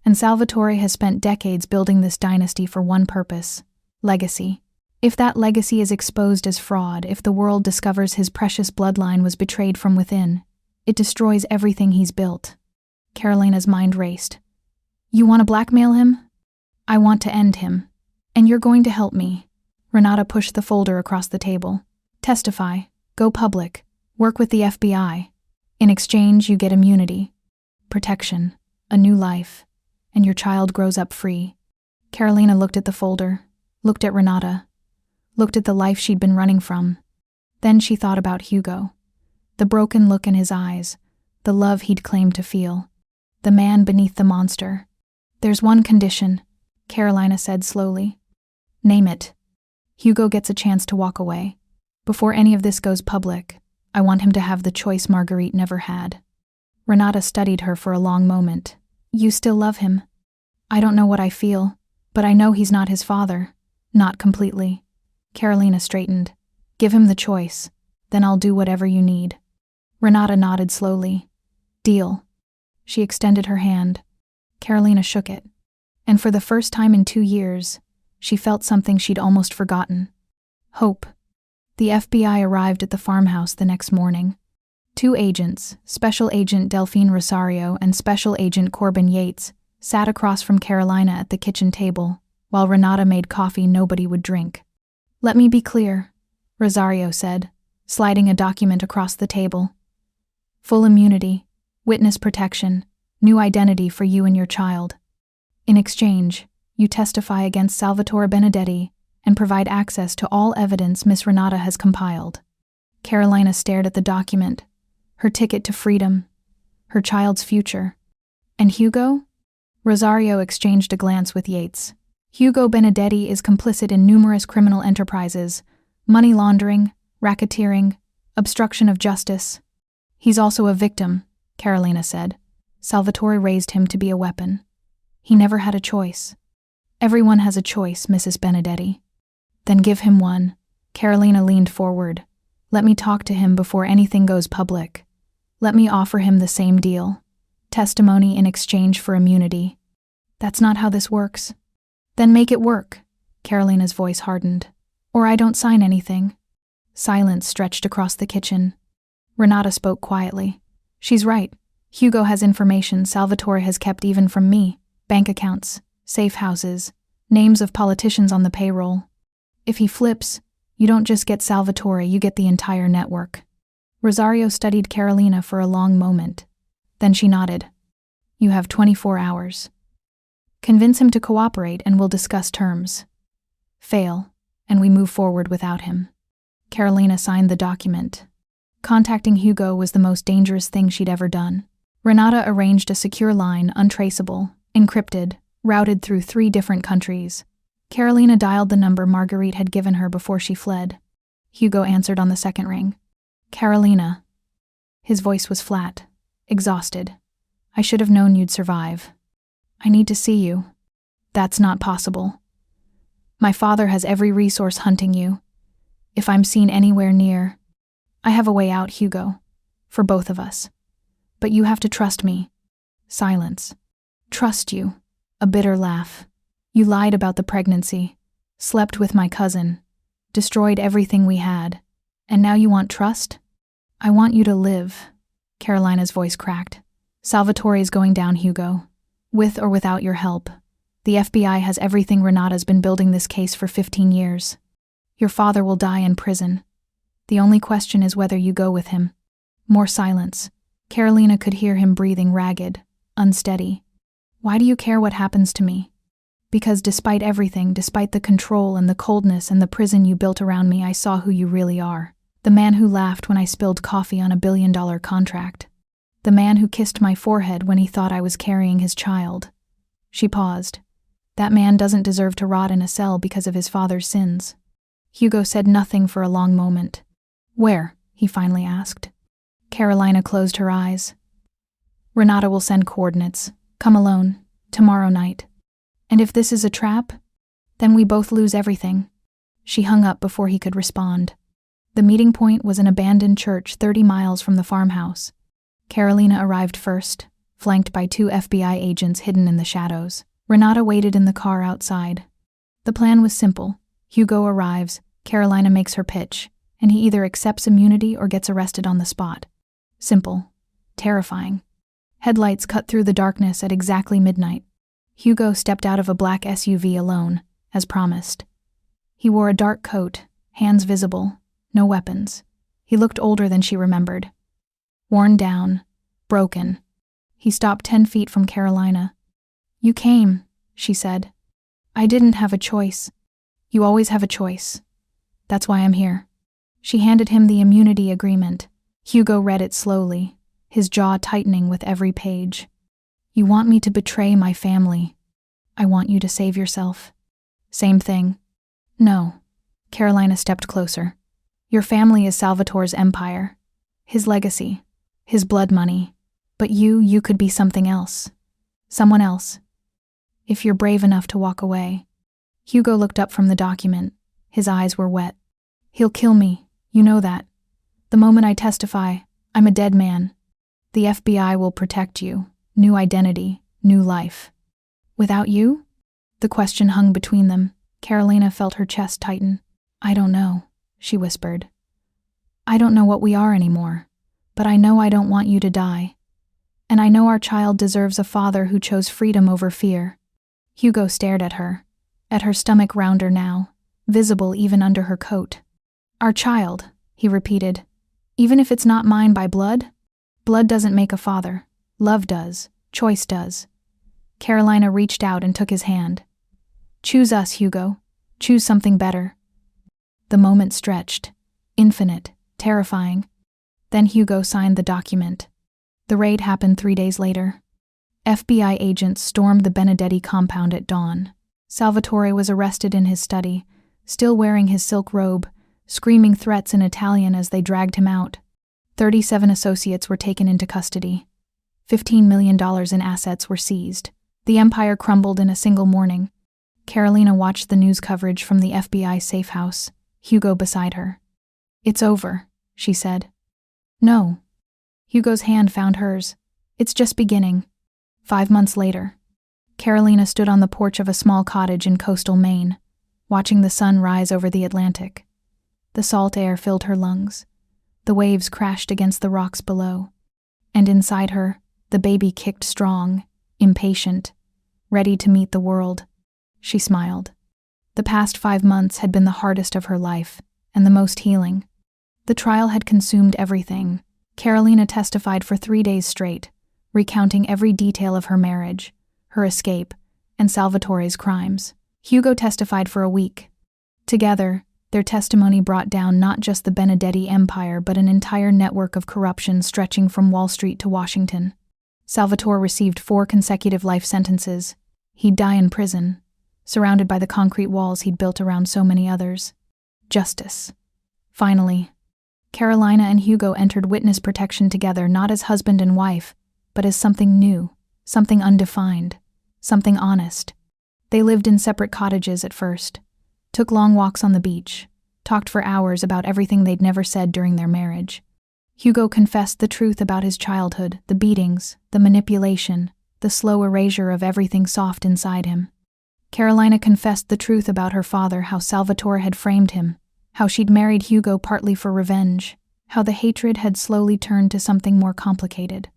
And Salvatore has spent decades building this dynasty for one purpose: legacy. If that legacy is exposed as fraud, if the world discovers his precious bloodline was betrayed from within, it destroys everything he's built." Carolina's mind raced. "You want to blackmail him?" "I want to end him. And you're going to help me." Renata pushed the folder across the table. "Testify. Go public. Work with the FBI. In exchange, you get immunity, protection, a new life, and your child grows up free." Carolina looked at the folder, looked at Renata, looked at the life she'd been running from. Then she thought about Hugo. The broken look in his eyes, the love he'd claimed to feel. The man beneath the monster. "There's one condition," Carolina said slowly. "Name it." "Hugo gets a chance to walk away. Before any of this goes public, I want him to have the choice Marguerite never had." Renata studied her for a long moment. "You still love him?" "I don't know what I feel, but I know he's not his father. Not completely." Carolina straightened. Give him the choice, then I'll do whatever you need. Renata nodded slowly. Deal. She extended her hand. Carolina shook it. And for the first time in 2 years, she felt something she'd almost forgotten. Hope. The FBI arrived at the farmhouse the next morning. 2 agents, Special Agent Delphine Rosario and Special Agent Corbin Yates, sat across from Carolina at the kitchen table, while Renata made coffee nobody would drink. Let me be clear, Rosario said, sliding a document across the table. Full immunity, witness protection, new identity for you and your child. In exchange, you testify against Salvatore Benedetti and provide access to all evidence Miss Renata has compiled. Carolina stared at the document, her ticket to freedom, her child's future. And Hugo? Rosario exchanged a glance with Yates. Hugo Benedetti is complicit in numerous criminal enterprises, money laundering, racketeering, obstruction of justice. He's also a victim, Carolina said. Salvatore raised him to be a weapon. He never had a choice. Everyone has a choice, Mrs. Benedetti. Then give him one. Carolina leaned forward. Let me talk to him before anything goes public. Let me offer him the same deal. Testimony in exchange for immunity. That's not how this works. Then make it work. Carolina's voice hardened. Or I don't sign anything. Silence stretched across the kitchen. Renata spoke quietly. She's right. Hugo has information Salvatore has kept even from me. Bank accounts, safe houses, names of politicians on the payroll. If he flips, you don't just get Salvatore, you get the entire network. Rosario studied Carolina for a long moment. Then she nodded. You have 24 hours. Convince him to cooperate and we'll discuss terms. Fail, and we move forward without him. Carolina signed the document. Contacting Hugo was the most dangerous thing she'd ever done. Renata arranged a secure line, untraceable, encrypted, routed through 3 different countries. Carolina dialed the number Marguerite had given her before she fled. Hugo answered on the second ring. Carolina. His voice was flat, exhausted. I should have known you'd survive. I need to see you. That's not possible. My father has every resource hunting you. If I'm seen anywhere near, I have a way out, Hugo. For both of us. But you have to trust me. Silence. Trust you. A bitter laugh. You lied about the pregnancy, slept with my cousin, destroyed everything we had, and now you want trust? I want you to live. Carolina's voice cracked. Salvatore is going down, Hugo. With or without your help. The FBI has everything. Renata's been building this case for 15 years. Your father will die in prison. The only question is whether you go with him. More silence. Carolina could hear him breathing ragged, unsteady. Why do you care what happens to me? Because despite everything, despite the control and the coldness and the prison you built around me, I saw who you really are. The man who laughed when I spilled coffee on a $1 billion contract. The man who kissed my forehead when he thought I was carrying his child. She paused. That man doesn't deserve to rot in a cell because of his father's sins. Hugo said nothing for a long moment. Where? He finally asked. Carolina closed her eyes. Renata will send coordinates. Come alone. Tomorrow night. And if this is a trap, then we both lose everything. She hung up before he could respond. The meeting point was an abandoned church 30 miles from the farmhouse. Carolina arrived first, flanked by 2 FBI agents hidden in the shadows. Renata waited in the car outside. The plan was simple. Hugo arrives, Carolina makes her pitch, and he either accepts immunity or gets arrested on the spot. Simple. Terrifying. Headlights cut through the darkness at exactly midnight. Hugo stepped out of a black SUV alone, as promised. He wore a dark coat, hands visible, no weapons. He looked older than she remembered. Worn down, broken. He stopped 10 feet from Carolina. You came, she said. I didn't have a choice. You always have a choice. That's why I'm here. She handed him the immunity agreement. Hugo read it slowly, his jaw tightening with every page. You want me to betray my family. I want you to save yourself. Same thing. No. Carolina stepped closer. Your family is Salvatore's empire. His legacy. His blood money. But you could be something else. Someone else. If you're brave enough to walk away. Hugo looked up from the document. His eyes were wet. He'll kill me, You know that. The moment I testify, I'm a dead man. The FBI will protect you. New identity, new life. Without you? The question hung between them. Carolina felt her chest tighten. I don't know, she whispered. I don't know what we are anymore, but I know I don't want you to die. And I know our child deserves a father who chose freedom over fear. Hugo stared at her stomach rounder now, visible even under her coat. Our child, he repeated. Even if it's not mine by blood? Blood doesn't make a father. Love does. Choice does. Carolina reached out and took his hand. Choose us, Hugo. Choose something better. The moment stretched. Infinite. Terrifying. Then Hugo signed the document. The raid happened 3 days later. FBI agents stormed the Benedetti compound at dawn. Salvatore was arrested in his study, still wearing his silk robe, screaming threats in Italian as they dragged him out. 37 associates were taken into custody. $15 million in assets were seized. The empire crumbled in a single morning. Carolina watched the news coverage from the FBI safe house, Hugo beside her. It's over, she said. No. Hugo's hand found hers. It's just beginning. 5 months later, Carolina stood on the porch of a small cottage in coastal Maine, watching the sun rise over the Atlantic. The salt air filled her lungs. The waves crashed against the rocks below. And inside her, the baby kicked strong, impatient, ready to meet the world. She smiled. The past 5 months had been the hardest of her life, and the most healing. The trial had consumed everything. Carolina testified for 3 days straight, recounting every detail of her marriage, her escape, and Salvatore's crimes. Hugo testified for a week. Together, their testimony brought down not just the Benedetti empire but an entire network of corruption stretching from Wall Street to Washington. Salvatore received 4 consecutive life sentences. He'd die in prison, surrounded by the concrete walls he'd built around so many others. Justice. Finally, Carolina and Hugo entered witness protection together, not as husband and wife, but as something new, something undefined, something honest. They lived in separate cottages at first, took long walks on the beach, talked for hours about everything they'd never said during their marriage. Hugo confessed the truth about his childhood, the beatings, the manipulation, the slow erasure of everything soft inside him. Carolina confessed the truth about her father, how Salvatore had framed him, how she'd married Hugo partly for revenge, how the hatred had slowly turned to something more complicated.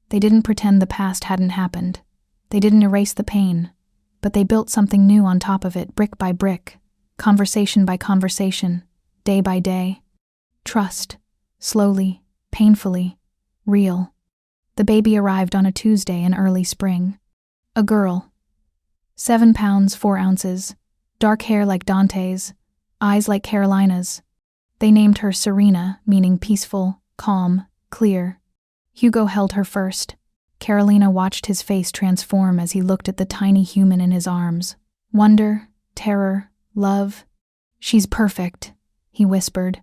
They didn't pretend the past hadn't happened. They didn't erase the pain, but they built something new on top of it, brick by brick, conversation by conversation, day by day. Trust, slowly, painfully, real. The baby arrived on a Tuesday in early spring. A girl. 7 pounds 4 ounces, dark hair like Dante's, eyes like Carolina's. They named her Serena, meaning peaceful, calm, clear. Hugo held her first. Carolina watched his face transform as he looked at the tiny human in his arms. Wonder, terror, love. She's perfect, he whispered.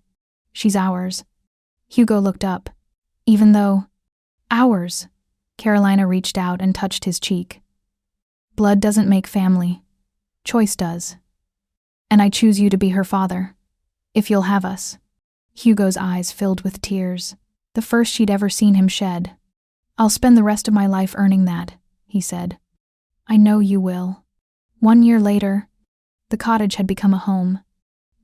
She's ours. Hugo looked up. Even though... Ours. Carolina reached out and touched his cheek. Blood doesn't make family. Choice does. And I choose you to be her father. If you'll have us. Hugo's eyes filled with tears, the first she'd ever seen him shed. I'll spend the rest of my life earning that, he said. I know you will. 1 year later, the cottage had become a home.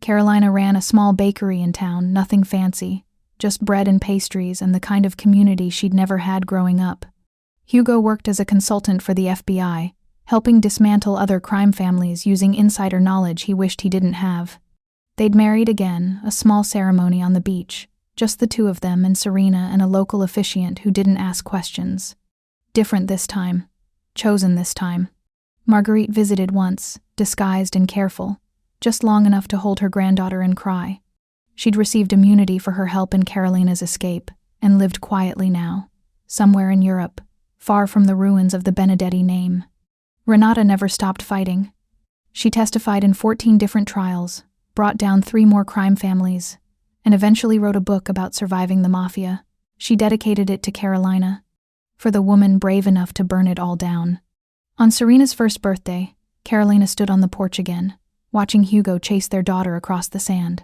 Carolina ran a small bakery in town, nothing fancy, just bread and pastries and the kind of community she'd never had growing up. Hugo worked as a consultant for the FBI, helping dismantle other crime families using insider knowledge he wished he didn't have. They'd married again, a small ceremony on the beach, just the two of them and Serena and a local officiant who didn't ask questions. Different this time. Chosen this time. Marguerite visited once, disguised and careful, just long enough to hold her granddaughter and cry. She'd received immunity for her help in Carolina's escape, and lived quietly now, somewhere in Europe, far from the ruins of the Benedetti name. Renata never stopped fighting. She testified in 14 different trials, brought down 3 more crime families, and eventually wrote a book about surviving the Mafia. She dedicated it to Carolina, for the woman brave enough to burn it all down. On Serena's first birthday, Carolina stood on the porch again, watching Hugo chase their daughter across the sand.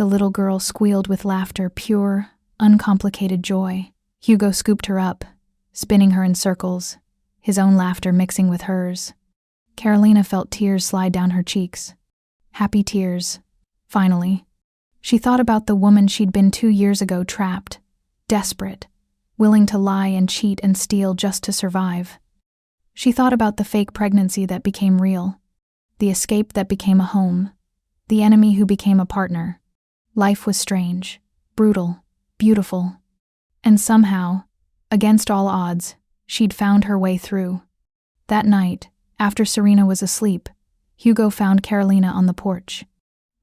The little girl squealed with laughter, pure, uncomplicated joy. Hugo scooped her up, spinning her in circles, his own laughter mixing with hers. Carolina felt tears slide down her cheeks. Happy tears. Finally. She thought about the woman she'd been 2 years ago, trapped, desperate, willing to lie and cheat and steal just to survive. She thought about the fake pregnancy that became real, the escape that became a home, the enemy who became a partner. Life was strange, brutal, beautiful. And somehow, against all odds, she'd found her way through. That night, after Serena was asleep, Hugo found Carolina on the porch.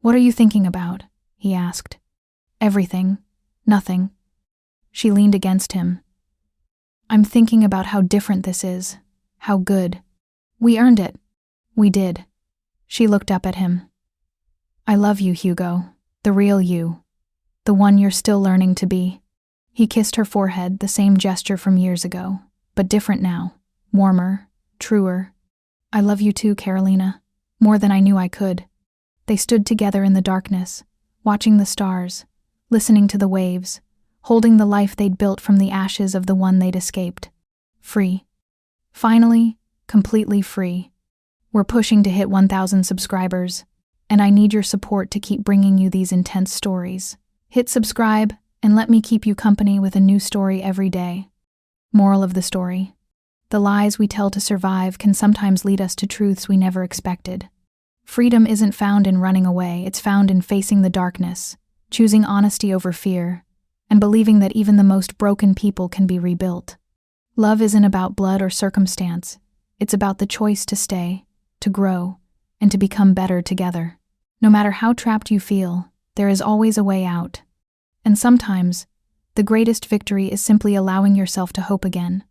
"What are you thinking about?" he asked. "Everything. Nothing." She leaned against him. "I'm thinking about how different this is. How good. We earned it. We did." She looked up at him. "I love you, Hugo. The real you. The one you're still learning to be." He kissed her forehead, the same gesture from years ago, but different now. Warmer, truer. "I love you too, Carolina. More than I knew I could." They stood together in the darkness, watching the stars, listening to the waves, holding the life they'd built from the ashes of the one they'd escaped. Free. Finally, completely free. We're pushing to hit 1,000 subscribers, and I need your support to keep bringing you these intense stories. Hit subscribe, and let me keep you company with a new story every day. Moral of the story: the lies we tell to survive can sometimes lead us to truths we never expected. Freedom isn't found in running away, it's found in facing the darkness, choosing honesty over fear, and believing that even the most broken people can be rebuilt. Love isn't about blood or circumstance, it's about the choice to stay, to grow, and to become better together. No matter how trapped you feel, there is always a way out. And sometimes, the greatest victory is simply allowing yourself to hope again.